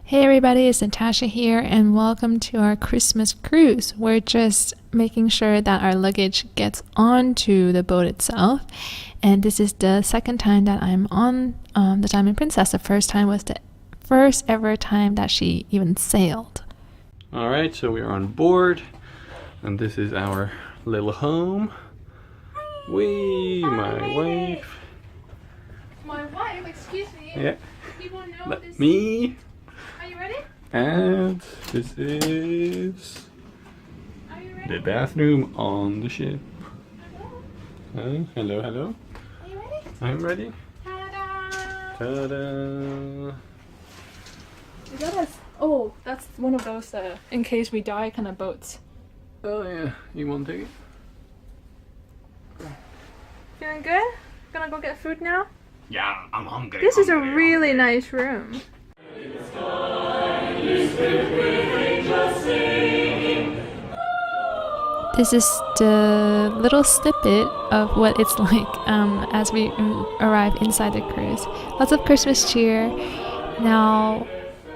Hey everybody, it's Natasha here and welcome to our Christmas cruise. We're just making sure that our luggage gets onto the boat itself. And this is the second time that I'm on the Diamond Princess. The first time was the first ever time that she even sailed. Alright, so we are on board and this is our little home. Wee, my wife. My wife, excuse me. Yeah. People know this. Me. Are you ready? And this is the bathroom on the ship. Hello? Hello, hello. Are you ready? I'm ready. Ta-da! Ta-da! Is that us? Oh, that's one of those in case we die kind of boats. Oh yeah, you want to take it? Feeling good? Gonna go get food now? Yeah, I'm hungry. This is a really nice room. This is the little snippet of what it's like as we arrive inside the cruise. Lots of Christmas cheer. Now,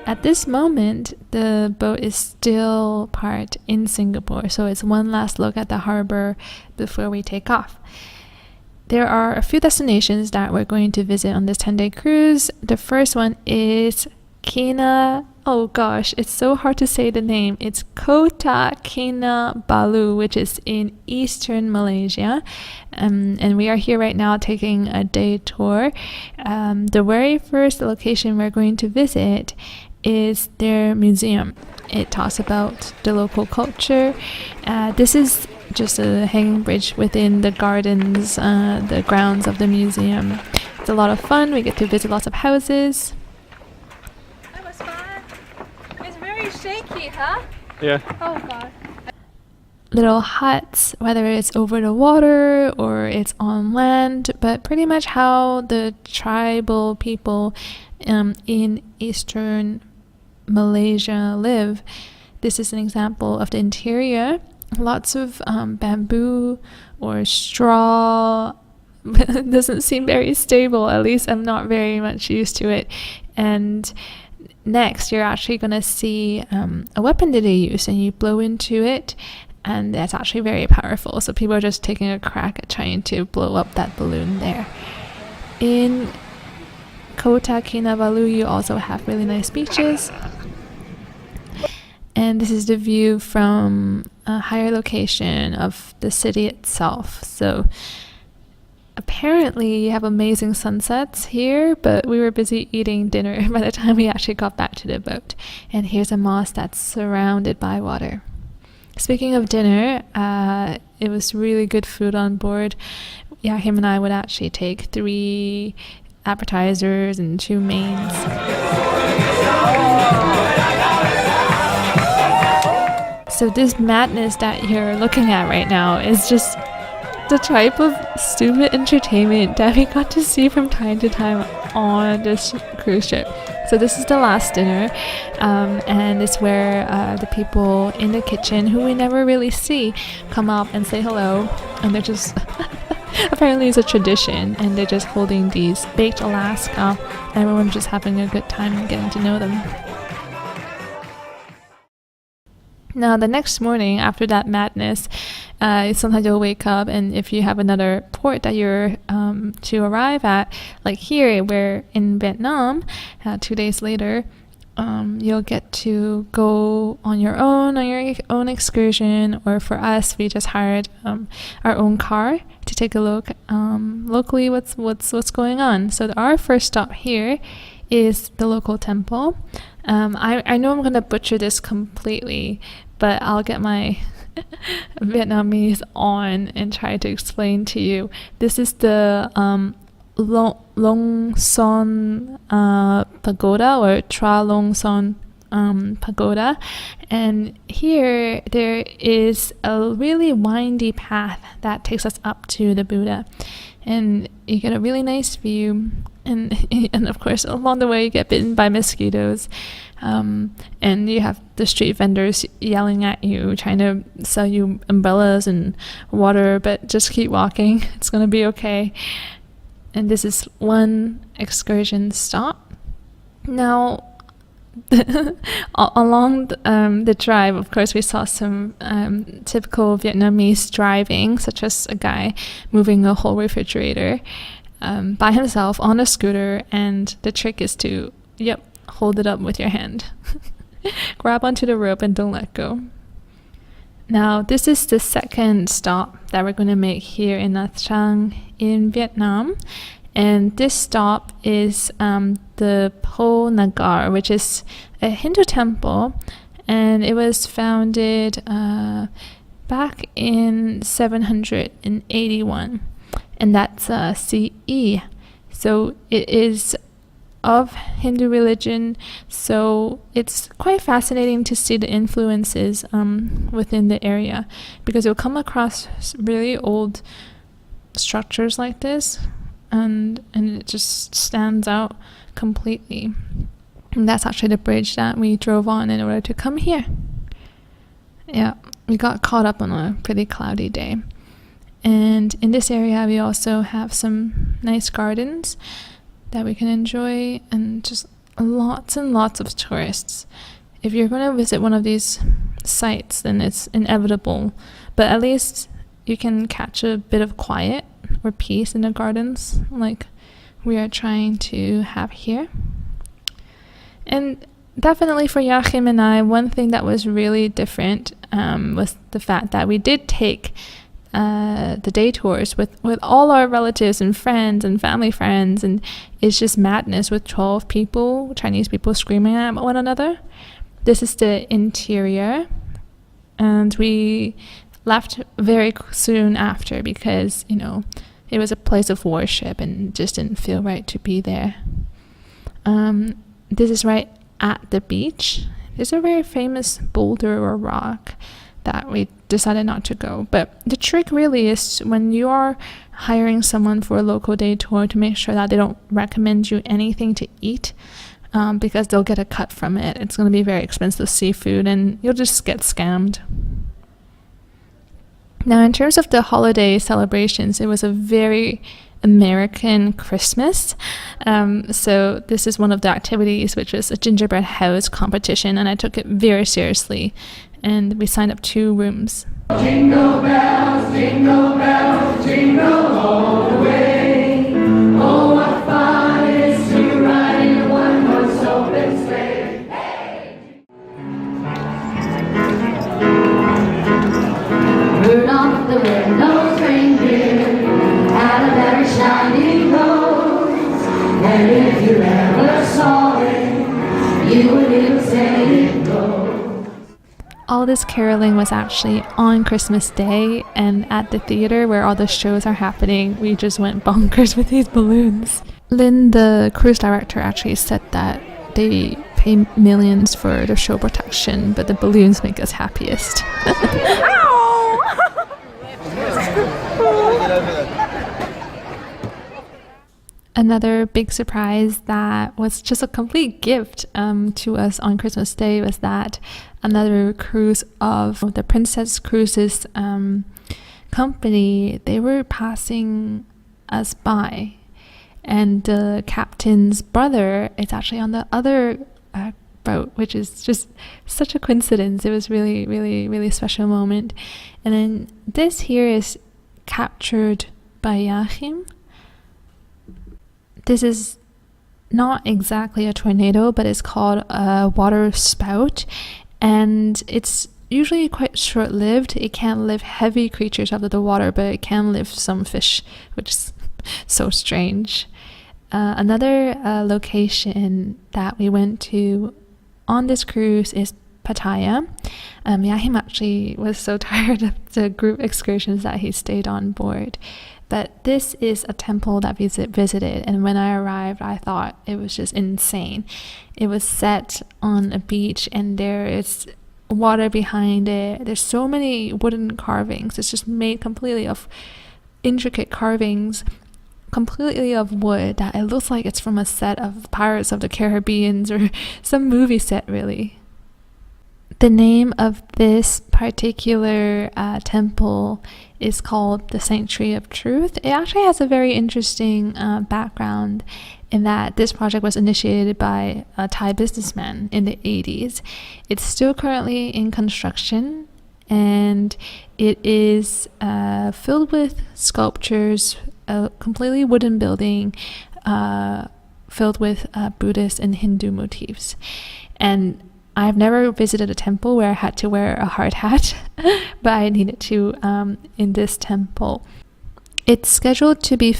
at this moment, the boat is still parked in Singapore, so it's one last look at the harbor before we take off. There are a few destinations that we're going to visit on this 10-day cruise. The first one is oh gosh, it's so hard to say the name. It's Kota Kinabalu, which is in eastern Malaysia. And we are here right now taking a day tour. The very first location we're going to visit is their museum. It talks about the local culture. This is just a hanging bridge within the gardens, the grounds of the museum. It's a lot of fun. We get to visit lots of houses. That was fun. It's very shaky, huh? Yeah. Oh god. Little huts, whether it's over the water or it's on land, but pretty much how the tribal people in eastern Malaysia live. This is an example of the interior. Lots of bamboo or straw. It doesn't seem very stable, at least I'm not very much used to it. And next you're actually going to see a weapon that they use, and you blow into it, and that's actually very powerful. So people are just taking a crack at trying to blow up that balloon there. In Kota Kinabalu you also have really nice beaches. And this is the view from a higher location of the city itself. So apparently you have amazing sunsets here, but we were busy eating dinner by the time we actually got back to the boat. And here's a mosque that's surrounded by water. Speaking of dinner, it was really good food on board. Jachym and I would actually take 3 appetizers and 2 mains. So this madness that you're looking at right now is just the type of stupid entertainment that we got to see from time to time on this cruise ship. So this is the last dinner, and it's where the people in the kitchen, who we never really see, come up and say hello, and they're just apparently it's a tradition, and they're just holding these baked Alaska. Everyone's just having a good time and getting to know them. Now, the next morning after that madness, sometimes you'll wake up, and if you have another port that you're to arrive at, like here, where in Vietnam, 2 days later, you'll get to go on your own excursion, or for us, we just hired our own car to take a look locally what's going on. So our first stop here is the local temple. I know I'm gonna butcher this completely, but I'll get my Vietnamese on and try to explain to you. This is the Long Son Pagoda, or Tra Long Son Pagoda, and here there is a really windy path that takes us up to the Buddha, and you get a really nice view. And of course, along the way you get bitten by mosquitoes, and you have the street vendors yelling at you, trying to sell you umbrellas and water, but just keep walking, it's gonna be okay. And this is one excursion stop. Now, along the drive, of course, we saw some typical Vietnamese driving, such as a guy moving a whole refrigerator by himself on a scooter, and the trick is to, hold it up with your hand. Grab onto the rope and don't let go. Now, this is the second stop that we're going to make here in Thrang in Vietnam. And this stop is the Po Nagar, which is a Hindu temple. And it was founded back in 781. And that's CE. So it is of Hindu religion, so it's quite fascinating to see the influences within the area, because you'll come across really old structures like this, and it just stands out completely. And that's actually the bridge that we drove on in order to come here. Yeah, we got caught up on a pretty cloudy day. And in this area we also have some nice gardens that we can enjoy, and just lots and lots of tourists. If you're going to visit one of these sites, then it's inevitable, but at least you can catch a bit of quiet or peace in the gardens, like we are trying to have here. And definitely for Jachym and I, one thing that was really different was the fact that we did take the day tours with all our relatives and friends and family friends, and it's just madness with 12 people, Chinese people, screaming at one another. This is the interior, and we left very soon after because, it was a place of worship and it just didn't feel right to be there. This is right at the beach. There's a very famous boulder or rock that we decided not to go. But the trick really is, when you are hiring someone for a local day tour, to make sure that they don't recommend you anything to eat, because they'll get a cut from it. It's going to be very expensive seafood and you'll just get scammed. Now, in terms of the holiday celebrations, it was a very American Christmas. So this is one of the activities, which was a gingerbread house competition, and I took it very seriously. And we signed up 2 rooms. Jingle bells, jingle all the way. Oh, what fun it is to ride in a one-horse open sleigh. Hey! Rudolph the red-nosed reindeer had a very shiny nose, and if you ever saw it, you would even say it goes. All this caroling was actually on Christmas Day, and at the theater where all the shows are happening, we just went bonkers with these balloons. Lynn, the cruise director, actually said that they pay millions for the show protection, but the balloons make us happiest. Another big surprise that was just a complete gift to us on Christmas Day was that another cruise of the Princess Cruises company, they were passing us by, and the captain's brother is actually on the other boat, which is just such a coincidence. It was really, really, really special moment. And then this here is captured by Jachym. This is not exactly a tornado, but it's called a water spout, and it's usually quite short-lived. It can't live heavy creatures out of the water, but it can live some fish, which is so strange. Another location that we went to on this cruise is Pattaya. Jachym actually was so tired of the group excursions that he stayed on board. But this is a temple that we visited, and when I arrived, I thought it was just insane. It was set on a beach, and there is water behind it. There's so many wooden carvings. It's just made completely of intricate carvings, completely of wood, that it looks like it's from a set of Pirates of the Caribbean or some movie set, really. The name of this particular temple is called the Sanctuary of Truth. It actually has a very interesting background in that this project was initiated by a Thai businessman in the 80s. It's still currently in construction, and it is filled with sculptures, a completely wooden building filled with Buddhist and Hindu motifs. And I've never visited a temple where I had to wear a hard hat, but I needed to in this temple. It's scheduled to be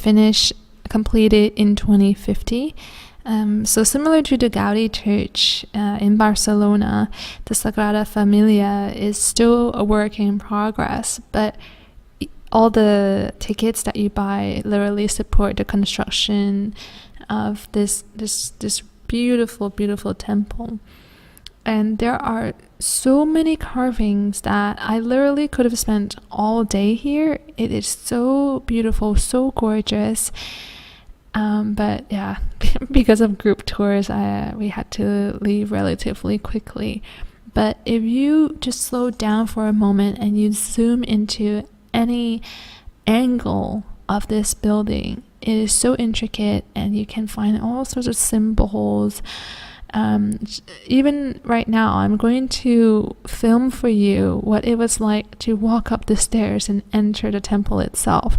completed in 2050. So similar to the Gaudi Church in Barcelona, the Sagrada Familia is still a work in progress, but all the tickets that you buy literally support the construction of this beautiful, beautiful temple. And there are so many carvings that I literally could have spent all day here. It is so beautiful, so gorgeous. But yeah, because of group tours, we had to leave relatively quickly. But if you just slow down for a moment and you zoom into any angle of this building, it is so intricate, and you can find all sorts of symbols. Even right now, I'm going to film for you what it was like to walk up the stairs and enter the temple itself.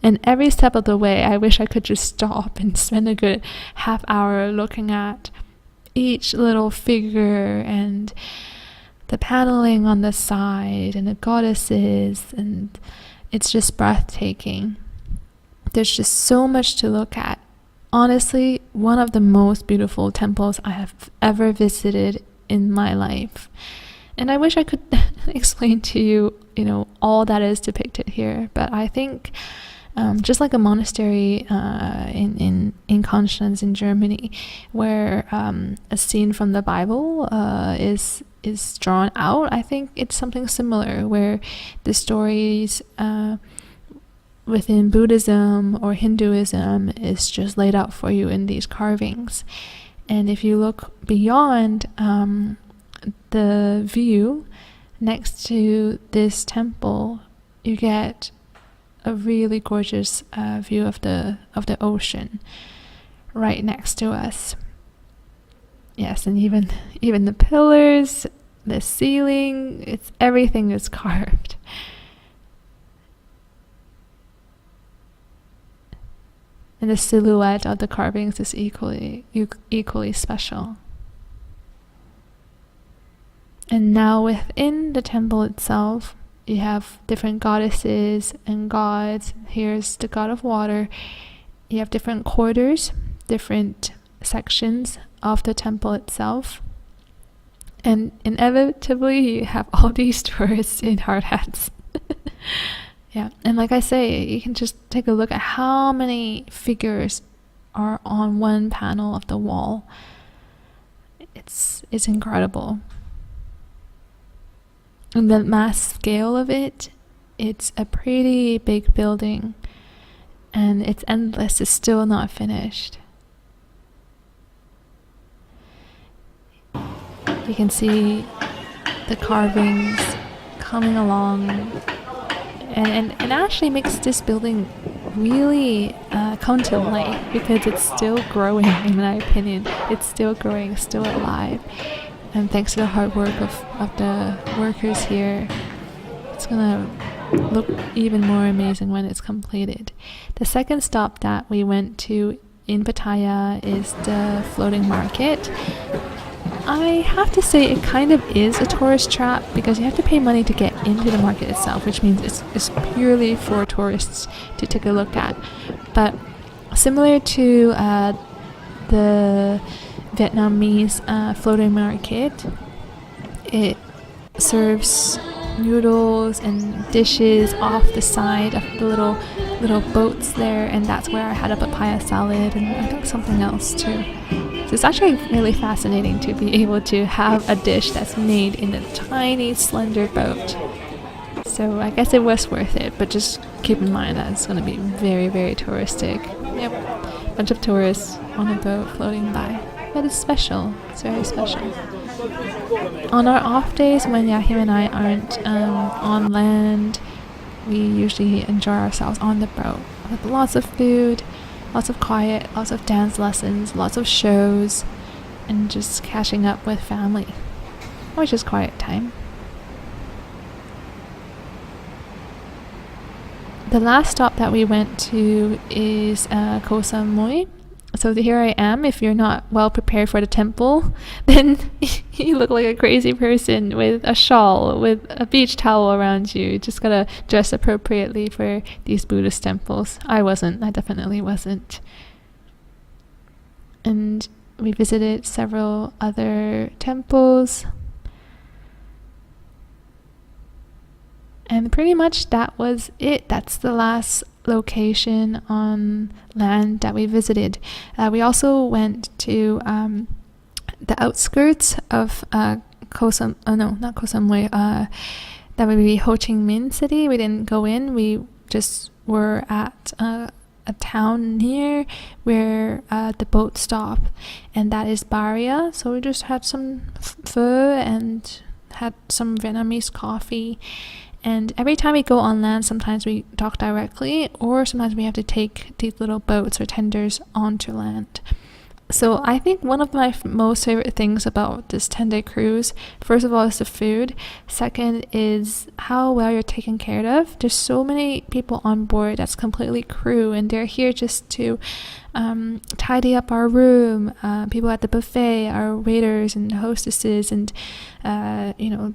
And every step of the way, I wish I could just stop and spend a good half hour looking at each little figure and the paneling on the side and the goddesses, and it's just breathtaking. There's just so much to look at. Honestly, one of the most beautiful temples I have ever visited in my life. And I wish I could explain to you, all that is depicted here. But I think just like a monastery in Constance in Germany, where a scene from the Bible is drawn out, I think it's something similar, where the stories within Buddhism or Hinduism is just laid out for you in these carvings. And if you look beyond the view next to this temple, you get a really gorgeous view of the ocean right next to us. Yes, and even the pillars, the ceiling, everything is carved. And the silhouette of the carvings is equally special. And now within the temple itself, you have different goddesses and gods. Here's the god of water. You have different quarters, different sections of the temple itself. And inevitably, you have all these tourists in hard hats. Yeah, and like I say, you can just take a look at how many figures are on one panel of the wall. It's incredible. And the mass scale of it, it's a pretty big building, and it's endless. It's still not finished. You can see the carvings coming along. And actually makes this building really come to life, because it's still growing, in my opinion. It's still growing, still alive. And thanks to the hard work of the workers here, it's gonna look even more amazing when it's completed. The second stop that we went to in Pattaya is the floating market. I have to say it kind of is a tourist trap, because you have to pay money to get into the market itself, which means it's purely for tourists to take a look at. But similar to the Vietnamese floating market, it serves noodles and dishes off the side of the little boats there, and that's where I had a papaya salad and I think something else too. So it's actually really fascinating to be able to have a dish that's made in a tiny, slender boat. So I guess it was worth it, but just keep in mind that it's going to be very, very touristic. Yep, bunch of tourists on a boat floating by. but it's special. It's very special. On our off days when Jachym and I aren't on land, we usually enjoy ourselves on the boat with lots of food, lots of quiet, lots of dance lessons, lots of shows, and just catching up with family, which is quiet time. The last stop that we went to is Sa Mui. So here I am. If you're not well prepared for the temple, then you look like a crazy person with a shawl, with a beach towel around you. Just gotta dress appropriately for these Buddhist temples. I definitely wasn't. And we visited several other temples. And pretty much that was it. That's the last location on land that we visited. We also went to the outskirts of not Koh Samui, that would be Ho Chi Minh City. We didn't go in. We just were at a town near where the boat stopped, and that is Baria. So we just had some pho and had some Vietnamese coffee. And every time we go on land, sometimes we dock directly, or sometimes we have to take these little boats or tenders onto land. So I think one of my most favorite things about this 10-day cruise, first of all, is the food. Second is how well you're taken care of. There's so many people on board that's completely crew, and they're here just to tidy up our room. People at the buffet, our waiters and hostesses, and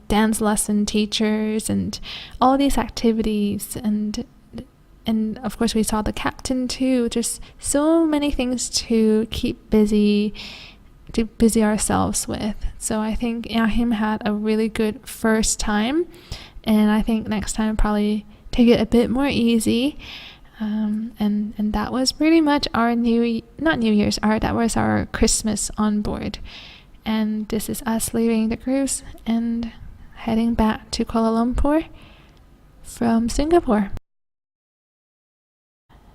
dance lesson teachers, and all these activities, and of course we saw the captain too. Just so many things to keep busy ourselves with. So I think Jachym had a really good first time, and I think next time probably take it a bit more easy. And that was pretty much our that was our Christmas on board. And this is us leaving the cruise and heading back to Kuala Lumpur from Singapore.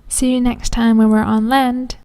See you next time when we're on land.